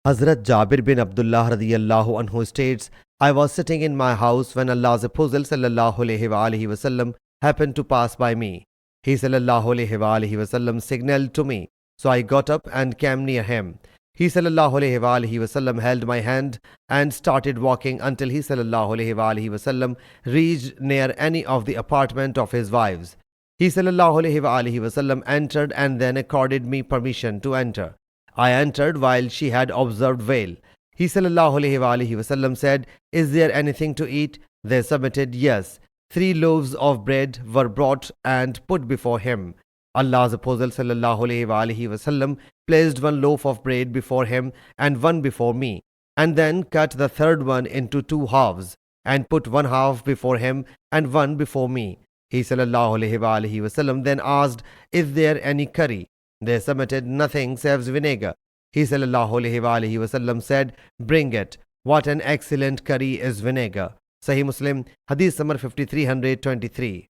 Hazrat Jabir bin Abdullah radiyallahu anhu states, I was sitting in my house when Allah's Apostle sallallahu alaihi wasallam happened to pass by me. He sallallahu alaihi wasallam signaled to me, so I got up and came near him. He sallallahu alaihi wasallam held my hand and started walking until he sallallahu alaihi wasallam reached near any of the apartment of his wives. He sallallahu alaihi wasallam entered and then accorded me permission to enter. I entered while she had observed veil. He sallallahu alaihi wasallam said, Is there anything to eat? They submitted, Yes. 3 loaves of bread were brought and put before him. Allah's Apostle sallallahu alaihi wasallam placed 1 loaf of bread before him and 1 before me, and then cut the 3rd one into 2 halves and put 1 half before him and 1 before me. He sallallahu alaihi wasallam then asked, Is there any curry? They submitted, Nothing save vinegar. He sallallahu alaihi wasallam said, Bring it. What an excellent curry is vinegar. Sahih Muslim Hadees number 5323.